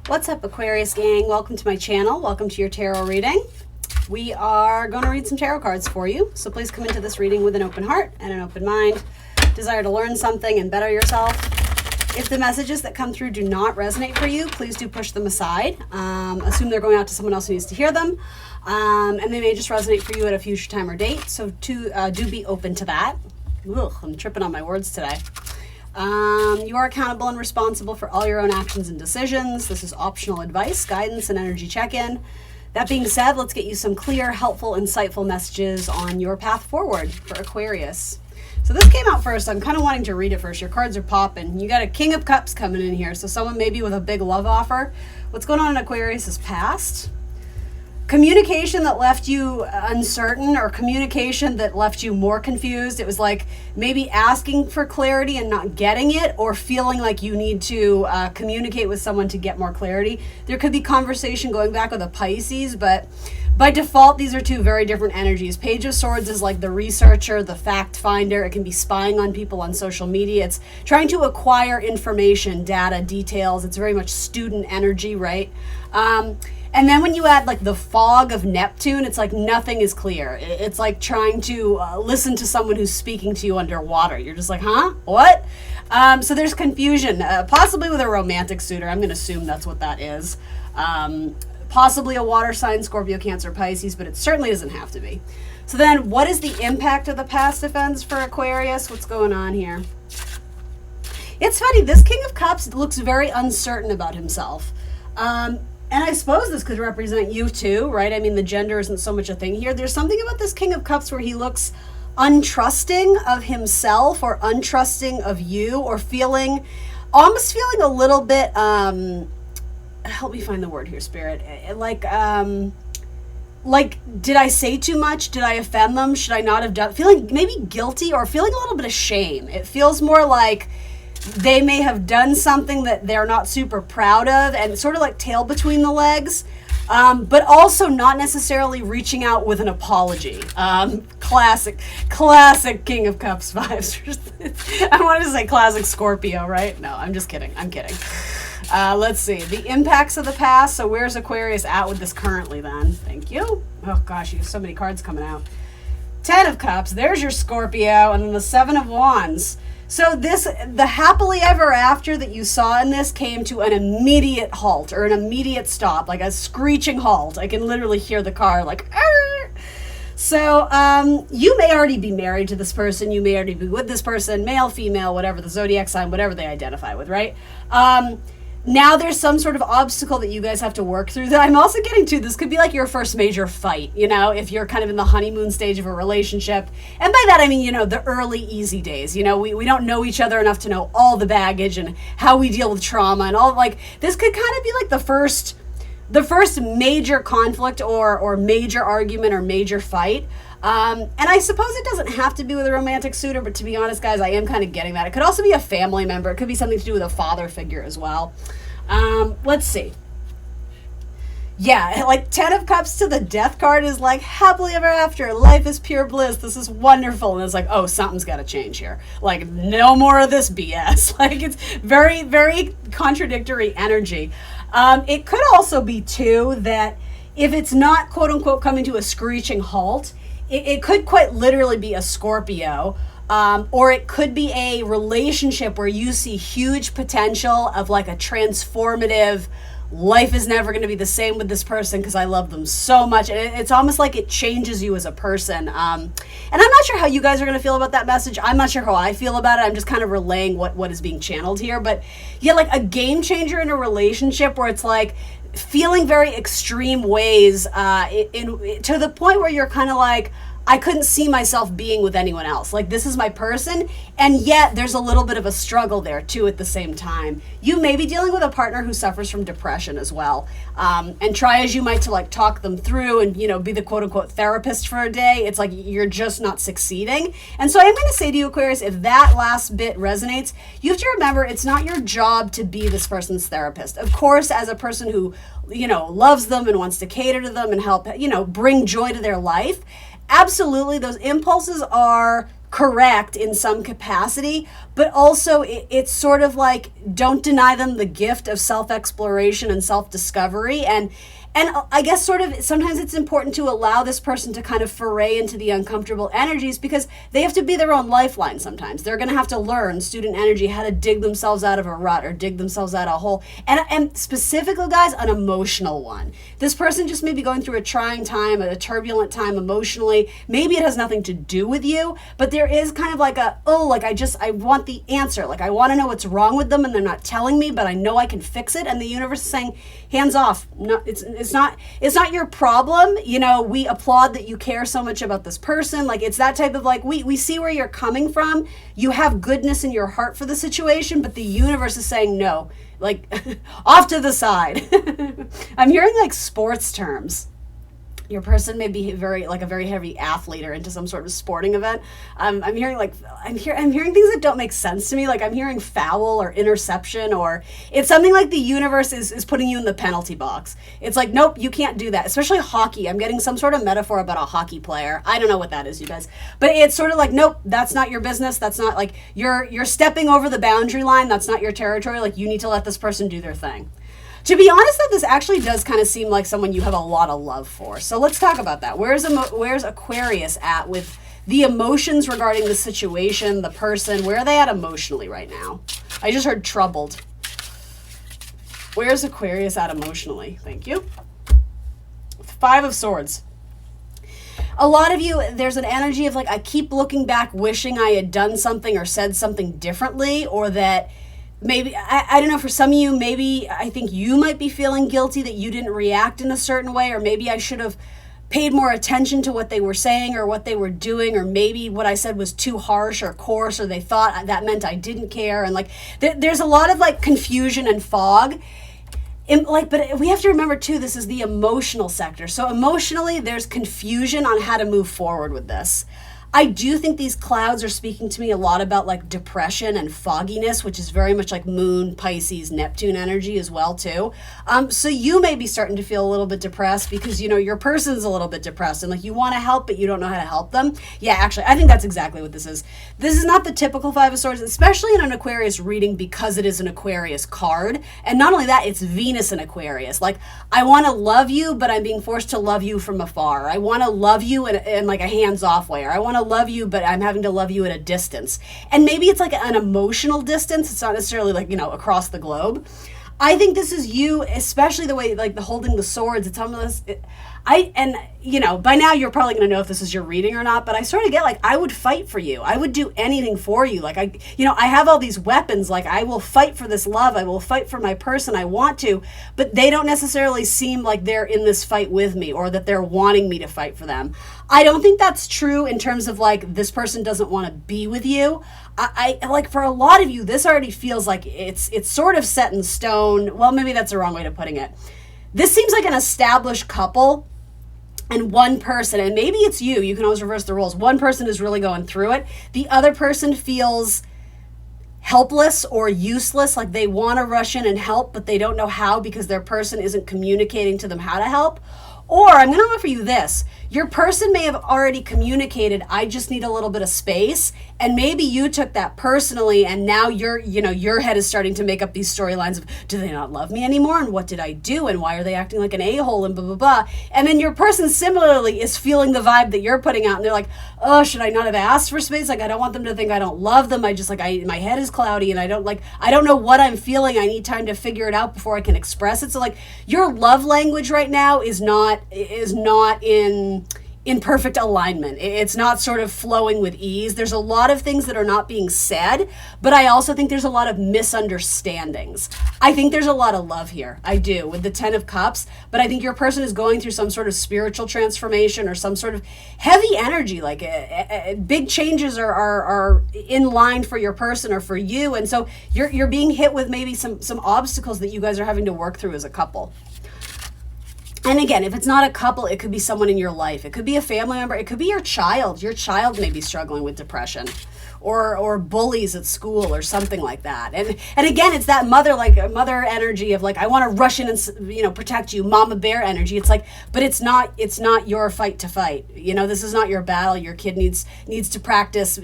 What's up, Aquarius gang? Welcome to my channel. Welcome to your tarot reading. We are going to read some tarot cards for you, so please come into this reading with an open heart and an open mind. Desire to learn something and better yourself. If the messages that come through do not resonate for you, please do push them aside. Assume they're going out to someone else who needs to hear them, and they may just resonate for you at a future time or date, so do be open to that. Ugh, I'm tripping on my words today. You are accountable and responsible for all your own actions and decisions. This is optional advice, guidance, and energy check-in. That being said, let's get you some clear, helpful, insightful messages on your path forward for Aquarius. So this came out first. I'm kind of wanting to read it first. Your cards are popping. You got a King of Cups coming in here. So someone maybe with a big love offer. What's going on in Aquarius' past? Communication that left you uncertain, or communication that left you more confused. It was like maybe asking for clarity and not getting it, or feeling like you need to communicate with someone to get more clarity. There could be conversation going back with a Pisces, but by default, these are two very different energies. Page of Swords is like the researcher, the fact finder. It can be spying on people on social media. It's trying to acquire information, data, details. It's very much student energy, right? And then when you add like the fog of Neptune, it's like nothing is clear. It's like trying to listen to someone who's speaking to you underwater. You're just like, huh? What? So there's confusion, possibly with a romantic suitor. I'm going to assume that's what that is. Possibly a water sign, Scorpio, Cancer, Pisces, but it certainly doesn't have to be. So then what is the impact of the past events for Aquarius? What's going on here? It's funny. This King of Cups looks very uncertain about himself. And I suppose this could represent you too, right? I mean, the gender isn't so much a thing here. There's something about this King of Cups where he looks untrusting of himself, or untrusting of you, or almost feeling a little bit, help me find the word here, Spirit. Like, did I say too much? Did I offend them? Should I not have done? Feeling maybe guilty, or feeling a little bit of shame. It feels more like they may have done something that they're not super proud of, and sort of like tail between the legs, but also not necessarily reaching out with an apology. Classic King of Cups vibes. I wanted to say classic Scorpio, right? No, I'm just kidding. I'm kidding. Let's see. The impacts of the past. So where's Aquarius at with this currently then? Thank you. Oh gosh, you have so many cards coming out. 10 of Cups. There's your Scorpio. And then the 7 of Wands. So the happily ever after that you saw in this came to an immediate halt, or an immediate stop, like a screeching halt. I can literally hear the car like, arr! So you may already be married to this person. You may already be with this person, male, female, whatever, the zodiac sign, whatever they identify with, right? Now there's some sort of obstacle that you guys have to work through that I'm also getting to. This could be like your first major fight, if you're kind of in the honeymoon stage of a relationship. And by that, I mean, the early easy days. We don't know each other enough to know all the baggage and how we deal with trauma and all. Like, this could kind of be like the first major conflict or major argument or major fight. And I suppose it doesn't have to be with a romantic suitor, but to be honest, guys, I am kind of getting that. It could also be a family member. It could be something to do with a father figure as well. Let's see. Yeah, like 10 of Cups to the Death card is like happily ever after. Life is pure bliss. This is wonderful. And it's like, oh, something's got to change here. Like, no more of this BS. Like, it's very, very contradictory energy. It could also be, too, that if it's not, quote unquote, coming to a screeching halt, it could quite literally be a Scorpio, or it could be a relationship where you see huge potential of like a transformative, life is never going to be the same with this person because I love them so much. And it's almost like it changes you as a person. And I'm not sure how you guys are going to feel about that message. I'm not sure how I feel about it. I'm just kind of relaying what is being channeled here. But yeah, like a game changer in a relationship where it's like, feeling very extreme ways to the point where you're kind of like, I couldn't see myself being with anyone else. Like, this is my person, and yet there's a little bit of a struggle there too at the same time. You may be dealing with a partner who suffers from depression as well, and try as you might to like talk them through and be the quote unquote therapist for a day. It's like you're just not succeeding. And so I'm going to say to you, Aquarius, if that last bit resonates, you have to remember it's not your job to be this person's therapist. Of course, as a person who loves them and wants to cater to them and help bring joy to their life, absolutely, those impulses are correct in some capacity, but also it's sort of like, don't deny them the gift of self-exploration and self-discovery. And I guess sort of sometimes it's important to allow this person to kind of foray into the uncomfortable energies, because they have to be their own lifeline sometimes. They're going to have to learn, student energy, how to dig themselves out of a rut or dig themselves out of a hole. And specifically, guys, an emotional one. This person just may be going through a trying time, a turbulent time emotionally. Maybe it has nothing to do with you, but there is kind of like I want the answer. Like, I want to know what's wrong with them and they're not telling me, but I know I can fix it. And the universe is saying, hands off. No, it's not your problem. You know, we applaud that you care so much about this person. Like, it's that type of like, we see where you're coming from. You have goodness in your heart for the situation, but the universe is saying no, like off to the side. I'm hearing like sports terms. Your person may be a very heavy athlete or into some sort of sporting event. I'm hearing things that don't make sense to me. Like, I'm hearing foul or interception, or it's something like the universe is putting you in the penalty box. It's like, nope, you can't do that. Especially hockey. I'm getting some sort of metaphor about a hockey player. I don't know what that is, you guys. But it's sort of like, nope, that's not your business. That's not like you're stepping over the boundary line. That's not your territory. Like, you need to let this person do their thing. To be honest, though, this actually does kind of seem like someone you have a lot of love for. So let's talk about that. Where's Aquarius at with the emotions regarding the situation, the person? Where are they at emotionally right now? I just heard troubled. Where's Aquarius at emotionally? Thank you. 5 of Swords. A lot of you, there's an energy of like, I keep looking back, wishing I had done something or said something differently, or that maybe, I don't know, for some of you, maybe I think you might be feeling guilty that you didn't react in a certain way, or maybe I should have paid more attention to what they were saying or what they were doing, or maybe what I said was too harsh or coarse, or they thought that meant I didn't care. And like, there's a lot of like confusion and fog. But we have to remember too, this is the emotional sector. So emotionally, there's confusion on how to move forward with this. I do think these clouds are speaking to me a lot about like depression and fogginess, which is very much like Moon, Pisces, Neptune energy as well too. So you may be starting to feel a little bit depressed because, you know, your person's a little bit depressed and like you want to help, but you don't know how to help them. Yeah, actually, I think that's exactly what this is. This is not the typical 5 of Swords, especially in an Aquarius reading, because it is an Aquarius card. And not only that, it's Venus in Aquarius. Like, I want to love you, but I'm being forced to love you from afar. I want to love you in like a hands-off way. Or I want to love you, but I'm having to love you at a distance. And maybe it's like an emotional distance. It's not necessarily like, you know, across the globe. I think this is you, especially the way, like, the holding the swords. It's almost, you know, by now you're probably going to know if this is your reading or not, but I sort of get like, I would fight for you. I would do anything for you. Like, I have all these weapons. Like, I will fight for this love. I will fight for my person. I want to, but they don't necessarily seem like they're in this fight with me, or that they're wanting me to fight for them. I don't think that's true in terms of like, this person doesn't want to be with you. I like, for a lot of you, this already feels like it's sort of set in stone. Well, maybe that's the wrong way of putting it. This seems like an established couple, and one person, and maybe it's you can always reverse the roles. One person is really going through it. The other person feels helpless or useless, like they want to rush in and help, but they don't know how because their person isn't communicating to them how to help. Or I'm going to offer you this. Your person may have already communicated, I just need a little bit of space. And maybe you took that personally, and now your head is starting to make up these storylines of, do they not love me anymore? And what did I do? And why are they acting like an a-hole? And blah, blah, blah. And then your person similarly is feeling the vibe that you're putting out. And they're like, oh, should I not have asked for space? Like, I don't want them to think I don't love them. I just my head is cloudy and I don't know what I'm feeling. I need time to figure it out before I can express it. So like, your love language right now is not in perfect alignment. It's not sort of flowing with ease. There's a lot of things that are not being said, but I also think there's a lot of misunderstandings. I think there's a lot of love here. I do, with the 10 of Cups, but I think your person is going through some sort of spiritual transformation or some sort of heavy energy, like big changes are in line for your person or for you. And so you're being hit with maybe some obstacles that you guys are having to work through as a couple. And again, if it's not a couple, it could be someone in your life. It could be a family member. It could be your child. Your child may be struggling with depression. or bullies at school or something like that. And again, it's that mother energy of like, I want to rush in and protect you, mama bear energy. It's like, but it's not your fight to fight. This is not your battle. Your kid needs to practice,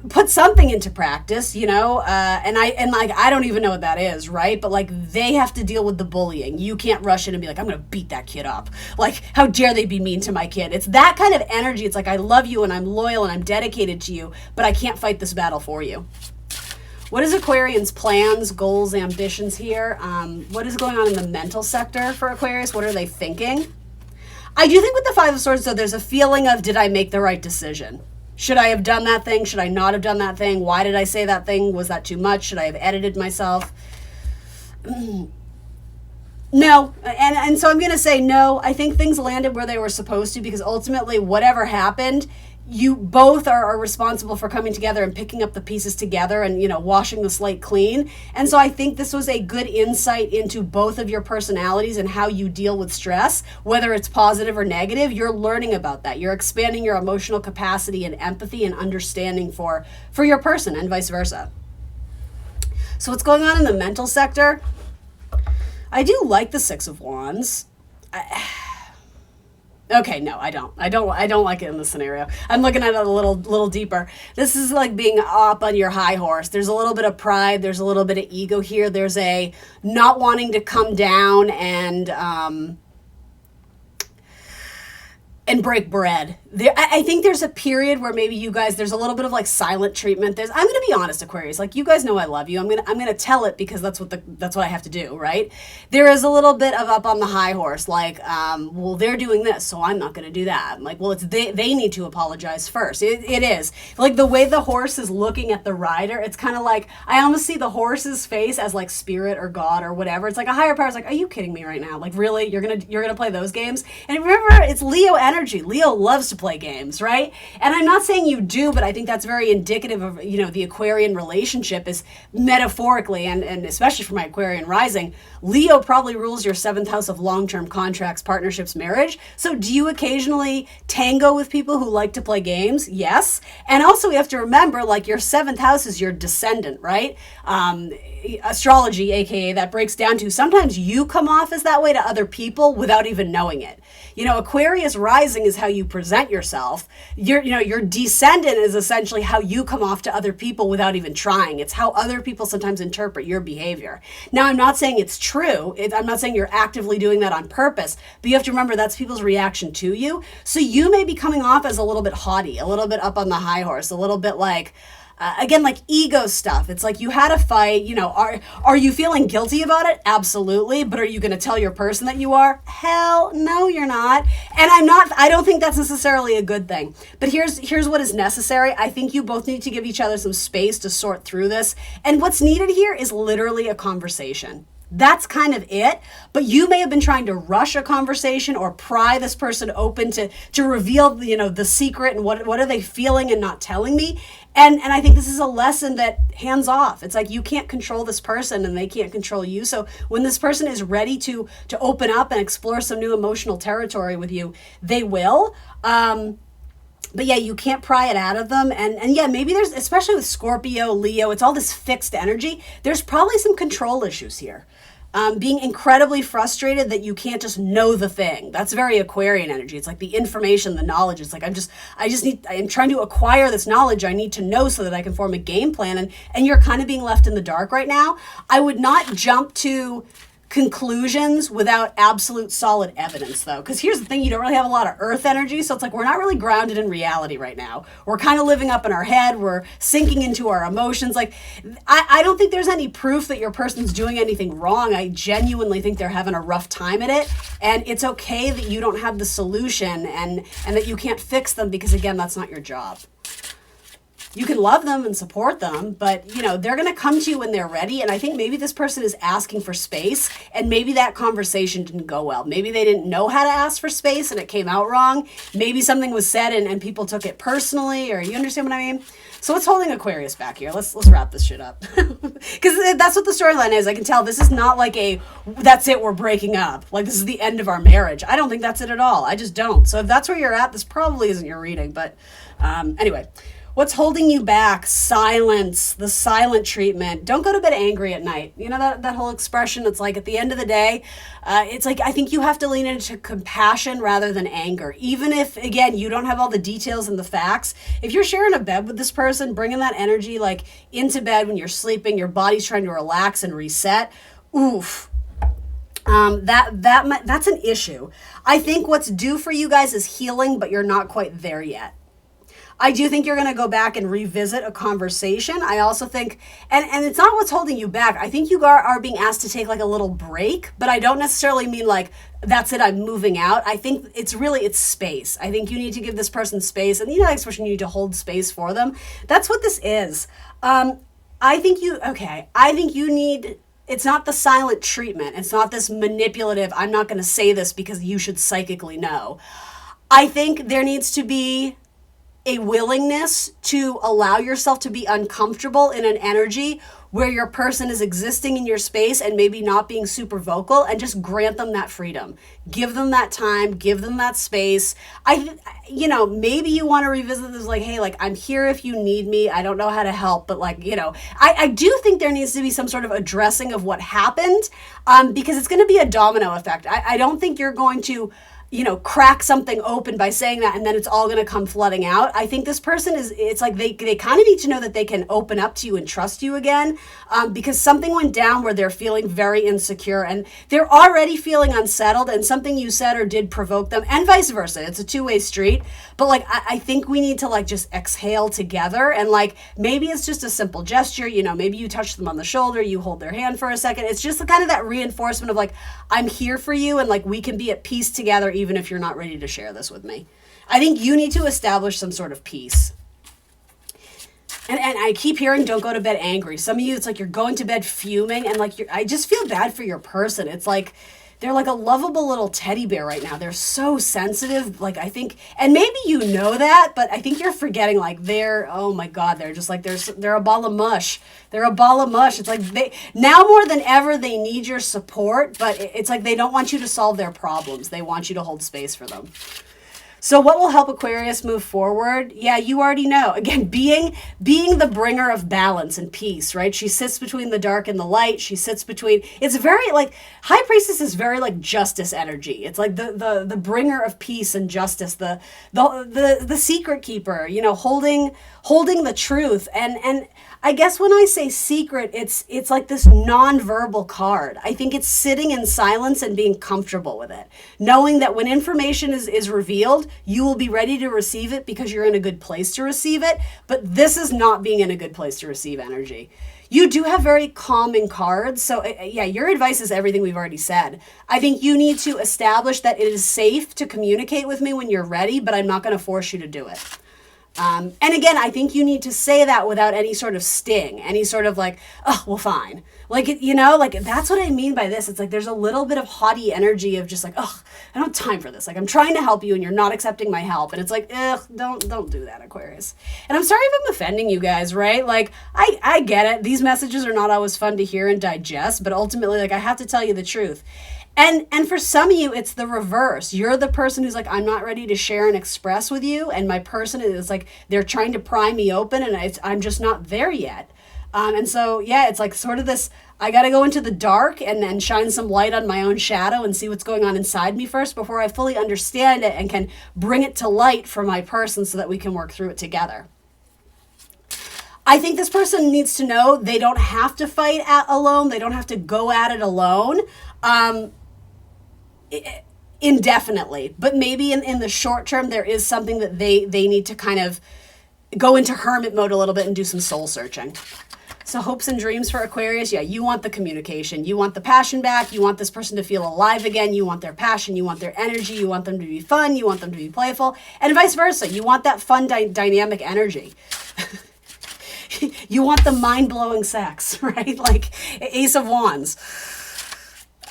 put something into practice, and I don't even know what that is, right? But like, they have to deal with the bullying. You can't rush in and be like, I'm gonna beat that kid up. Like, how dare they be mean to my kid? It's that kind of energy. It's like, I love you and I'm loyal and I'm dedicated to you, but I can't fight this battle for you. What is Aquarians' plans, goals, ambitions here? What is going on in the mental sector for Aquarius? What are they thinking? I do think with the Five of Swords, though, there's a feeling of, did I make the right decision? Should I have done that thing? Should I not have done that thing? Why did I say that thing? Was that too much? Should I have edited myself? No. And so I'm going to say no. I think things landed where they were supposed to, because ultimately whatever happened, you both are responsible for coming together and picking up the pieces together and, washing the slate clean. And so I think this was a good insight into both of your personalities and how you deal with stress, whether it's positive or negative. You're learning about that. You're expanding your emotional capacity and empathy and understanding for your person, and vice versa. So what's going on in the mental sector? I do like the Six of Wands. Okay, no, I don't like it in this scenario. I'm looking at it a little deeper. This is like being up on your high horse. There's a little bit of pride. There's a little bit of ego here. There's a not wanting to come down and break bread. I think there's a period where maybe you guys, there's a little bit of like silent treatment. I'm going to be honest, Aquarius, like, you guys know I love you. I'm going to tell it because that's what I have to do, right? There is a little bit of up on the high horse, like, well, they're doing this, so I'm not going to do that. I'm like, well, it's they need to apologize first. It is like the way the horse is looking at the rider. It's kind of like, I almost see the horse's face as like spirit or God or whatever. It's like a higher power is like, are you kidding me right now? Like, really, you're going to play those games? And remember, it's Leo energy. Leo loves to play games, right? And I'm not saying you do, but I think that's very indicative of, the Aquarian relationship is metaphorically, and especially for my Aquarian rising, Leo probably rules your 7th house of long-term contracts, partnerships, marriage. So do you occasionally tango with people who like to play games? Yes. And also we have to remember, like, your 7th house is your descendant, right? Astrology, aka, that breaks down to sometimes you come off as that way to other people without even knowing it. Aquarius rising is how you present yourself. Your descendant is essentially how you come off to other people without even trying. It's how other people sometimes interpret your behavior. Now, I'm not saying it's true. I'm not saying you're actively doing that on purpose, but you have to remember that's people's reaction to you. So you may be coming off as a little bit haughty, a little bit up on the high horse, a little bit like, again, like ego stuff. It's like you had a fight, are you feeling guilty about it? Absolutely. But are you going to tell your person that you are? Hell no, you're not. And I don't think that's necessarily a good thing. But here's what is necessary. I think you both need to give each other some space to sort through this. And what's needed here is literally a conversation. That's kind of it. But you may have been trying to rush a conversation or pry this person open to reveal, the secret and what are they feeling and not telling me. And I think this is a lesson that hands off. It's like you can't control this person and they can't control you. So when this person is ready to open up and explore some new emotional territory with you, they will. But yeah, you can't pry it out of them. And yeah, maybe there's, especially with Scorpio, Leo, it's all this fixed energy. There's probably some control issues here. Being incredibly frustrated that you can't just know the thing. That's very Aquarian energy. It's like the information, the knowledge. It's like, I'm trying to acquire this knowledge I need to know so that I can form a game plan. And you're kind of being left in the dark right now. I would not jump to conclusions without absolute solid evidence, though, because here's the thing, you don't really have a lot of earth energy, so it's like we're not really grounded in reality right now. We're kind of living up in our head, we're sinking into our emotions. Like, I don't think there's any proof that your person's doing anything wrong. I genuinely think they're having a rough time at it, and it's okay that you don't have the solution and that you can't fix them, because again, that's not your job. You can love them and support them, but they're going to come to you when they're ready. And I think maybe this person is asking for space, and maybe that conversation didn't go well. Maybe they didn't know how to ask for space and it came out wrong. Maybe something was said and people took it personally, or you understand what I mean? So what's holding Aquarius back here? Let's wrap this shit up. Because that's what the storyline is. I can tell this is not like that's it, we're breaking up. Like, this is the end of our marriage. I don't think that's it at all. I just don't. So if that's where you're at, this probably isn't your reading. But anyway. What's holding you back? Silence, the silent treatment. Don't go to bed angry at night. You know that whole expression? It's like at the end of the day, it's like I think you have to lean into compassion rather than anger. Even if, again, you don't have all the details and the facts. If you're sharing a bed with this person, bringing that energy like into bed when you're sleeping, your body's trying to relax and reset. Oof. That's an issue. I think what's due for you guys is healing, but you're not quite there yet. I do think you're going to go back and revisit a conversation. I also think, and it's not what's holding you back. I think you are being asked to take like a little break, but I don't necessarily mean like, that's it, I'm moving out. I think it's space. I think you need to give this person space, and that expression, you need to hold space for them. That's what this is. I think you need, it's not the silent treatment. It's not this manipulative, I'm not going to say this because you should psychically know. I think there needs to be a willingness to allow yourself to be uncomfortable in an energy where your person is existing in your space and maybe not being super vocal, and just grant them that freedom. Give them that time, give them that space. Maybe you want to revisit this like, hey, like, I'm here if you need me. I don't know how to help, but like, I do think there needs to be some sort of addressing of what happened, because it's going to be a domino effect. I don't think you're going to crack something open by saying that and then it's all going to come flooding out. I think this person it's like they kind of need to know that they can open up to you and trust you again, because something went down where they're feeling very insecure and they're already feeling unsettled, and something you said or did provoke them, and vice versa. It's a two-way street. But like, I think we need to like just exhale together, and like maybe it's just a simple gesture, maybe you touch them on the shoulder, you hold their hand for a second. It's just kind of that reinforcement of like, I'm here for you, and like we can be at peace together even if you're not ready to share this with me. I think you need to establish some sort of peace. And I keep hearing, don't go to bed angry. Some of you, it's like you're going to bed fuming, and like I just feel bad for your person. It's like they're like a lovable little teddy bear right now. They're so sensitive. Like, I think, and maybe you know that, but I think you're forgetting, like, oh my God, they're just like, they're a ball of mush. They're a ball of mush. It's like now more than ever, they need your support, but it's like they don't want you to solve their problems. They want you to hold space for them. So what will help Aquarius move forward? Yeah, you already know. Again, being the bringer of balance and peace, right? She sits between the dark and the light. She sits between, it's very like, High Priestess is very like justice energy. It's like the bringer of peace and justice, the secret keeper, holding the truth. And I guess when I say secret, it's like this non-verbal card. I think it's sitting in silence and being comfortable with it. Knowing that when information is revealed, you will be ready to receive it because you're in a good place to receive it. But this is not being in a good place to receive energy. You do have very calming cards. So yeah, your advice is everything we've already said. I think you need to establish that it is safe to communicate with me when you're ready, but I'm not going to force you to do it. And again, I think you need to say that without any sort of sting, any sort of like, oh, well, fine. Like, like that's what I mean by this. It's like there's a little bit of haughty energy of just like, oh, I don't have time for this. Like, I'm trying to help you and you're not accepting my help. And it's like, don't do that, Aquarius. And I'm sorry if I'm offending you guys, right? Like, I get it. These messages are not always fun to hear and digest, but ultimately, like, I have to tell you the truth. And for some of you, it's the reverse. You're the person who's like, I'm not ready to share and express with you. And my person is like, they're trying to pry me open and I'm just not there yet. And so, yeah, it's like sort of this, I got to go into the dark and then shine some light on my own shadow and see what's going on inside me first before I fully understand it and can bring it to light for my person so that we can work through it together. I think this person needs to know they don't have to fight alone. They don't have to go at it alone. Indefinitely, but maybe in the short term there is something that they need to kind of go into hermit mode a little bit and do some soul searching. So hopes and dreams for Aquarius. Yeah, you want the communication, you want the passion back, you want this person to feel alive again, you want their passion, you want their energy, you want them to be fun, you want them to be playful, and vice versa. You want that fun dynamic energy. You want the mind-blowing sex, right? Like Ace of Wands.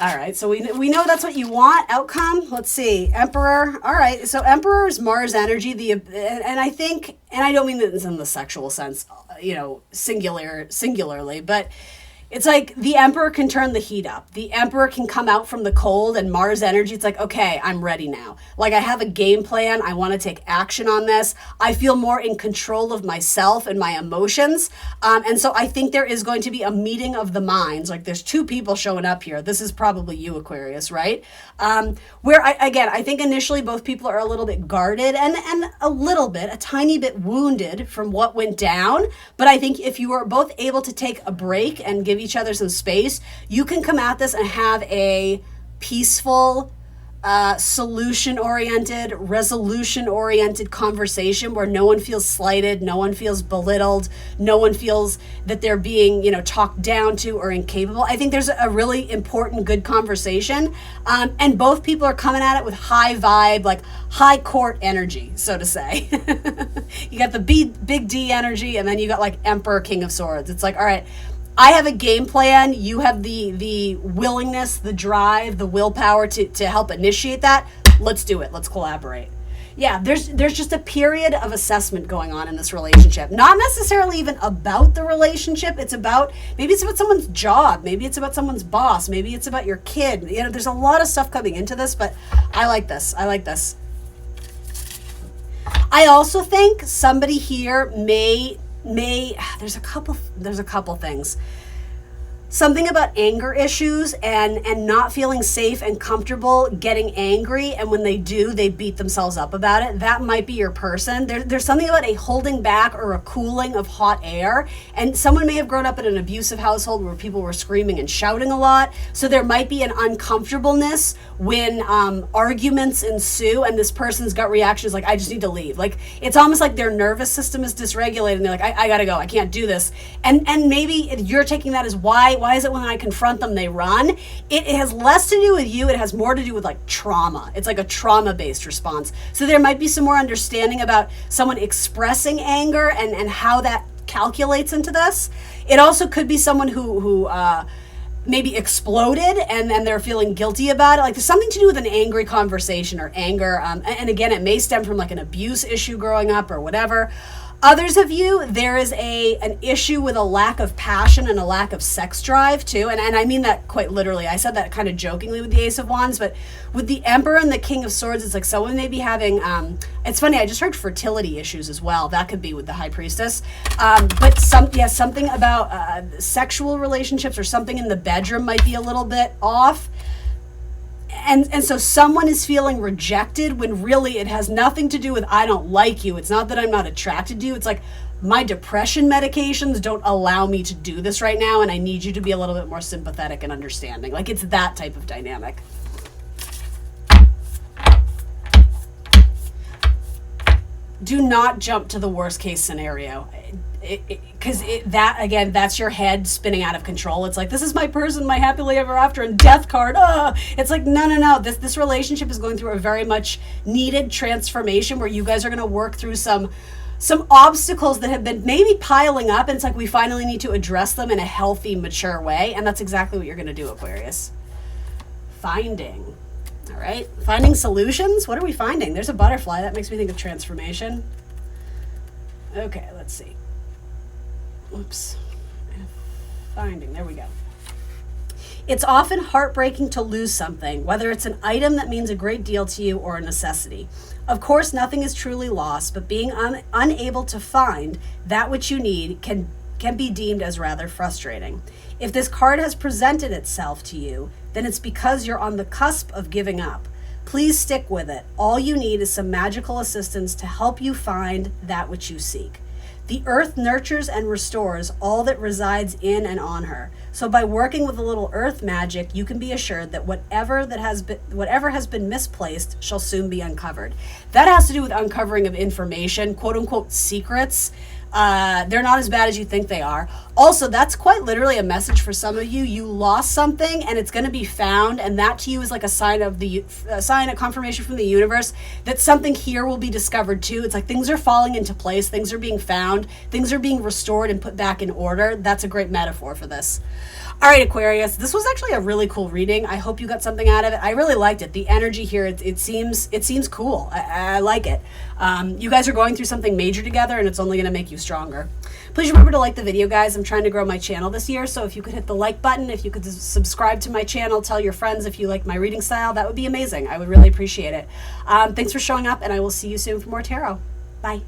All right, so we know that's what you want. Outcome, let's see. Emperor. All right, so Emperor is Mars energy. And I think, and I don't mean this in the sexual sense, singularly, but It's like the Emperor can turn the heat up. The Emperor can come out from the cold, and Mars energy, it's like, okay, I'm ready now. Like, I have a game plan. I want to take action on this. I feel more in control of myself and my emotions. And so I think there is going to be a meeting of the minds. Like, there's two people showing up here. This is probably you, Aquarius, right? Where, I think initially both people are a little bit guarded and a tiny bit wounded from what went down. But I think if you are both able to take a break and give each other some space, you can come at this and have a peaceful, solution-oriented, resolution-oriented conversation where no one feels slighted, no one feels belittled, no one feels that they're being, talked down to or incapable. I think there's a really important, good conversation, and both people are coming at it with high vibe, like high court energy, so to say. You got the big D energy, and then you got like Emperor, King of Swords. It's like, all right, I have a game plan. You have the willingness, the drive, the willpower to help initiate that. Let's do it. Let's collaborate. Yeah, there's just a period of assessment going on in this relationship. Not necessarily even about the relationship. Maybe it's about someone's job. Maybe it's about someone's boss. Maybe it's about your kid. There's a lot of stuff coming into this, but I like this. I also think somebody here may there's a couple things. Something about anger issues and not feeling safe and comfortable getting angry, and when they do, they beat themselves up about it. That might be your person. There's something about a holding back or a cooling of hot air, and someone may have grown up in an abusive household where people were screaming and shouting a lot, so there might be an uncomfortableness when arguments ensue, and this person's gut reaction is like, I just need to leave. Like, it's almost like their nervous system is dysregulated, and they're like, I gotta go, I can't do this. And maybe you're taking that as why is it when I confront them they run? It has less to do with you. It has more to do with like trauma. It's like a trauma-based response. So there might be some more understanding about someone expressing anger and how that calculates into this. It also could be someone who maybe exploded and they're feeling guilty about it. Like, there's something to do with an angry conversation or anger. And again, it may stem from like an abuse issue growing up or whatever. Others of you, there is an issue with a lack of passion and a lack of sex drive too. And I mean that quite literally. I said that kind of jokingly with the Ace of Wands, but with the Emperor and the King of Swords, it's like someone may be having, it's funny, I just heard fertility issues as well. That could be with the High Priestess. But something about sexual relationships or something in the bedroom might be a little bit off. And so someone is feeling rejected when really it has nothing to do with I don't like you. It's not that I'm not attracted to you. It's like my depression medications don't allow me to do this right now, and I need you to be a little bit more sympathetic and understanding. Like, it's that type of dynamic. Do not jump to the worst case scenario. Because that's your head spinning out of control. It's like, this is my person, my happily ever after, and death card. It's like, no. This relationship is going through a very much needed transformation where you guys are going to work through some obstacles that have been maybe piling up, and it's like we finally need to address them in a healthy, mature way, and that's exactly what you're going to do, Aquarius. Finding. All right, finding solutions. What are we finding? There's a butterfly. That makes me think of transformation. Okay, let's see. Oops. Finding. There we go. It's often heartbreaking to lose something, whether it's an item that means a great deal to you or a necessity. Of course, nothing is truly lost, but being unable to find that which you need can be deemed as rather frustrating. If this card has presented itself to you, then it's because you're on the cusp of giving up. Please stick with it. All you need is some magical assistance to help you find that which you seek. The earth nurtures and restores all that resides in and on her. So by working with a little earth magic, you can be assured that whatever has been misplaced shall soon be uncovered. That has to do with uncovering of information, quote unquote secrets. They're not as bad as you think they are. Also, that's quite literally a message for some of you. You lost something and it's going to be found, and that to you is like a sign of a confirmation from the universe that something here will be discovered too. It's like things are falling into place, things are being found, things are being restored and put back in order. That's a great metaphor for this. All right, Aquarius, this was actually a really cool reading. I hope you got something out of it. I really liked it. The energy here, it seems cool. I like it. You guys are going through something major together, and it's only going to make you stronger. Please remember to like the video, guys. I'm trying to grow my channel this year, so if you could hit the like button, if you could subscribe to my channel, tell your friends if you like my reading style, that would be amazing. I would really appreciate it. Thanks for showing up, and I will see you soon for more tarot. Bye.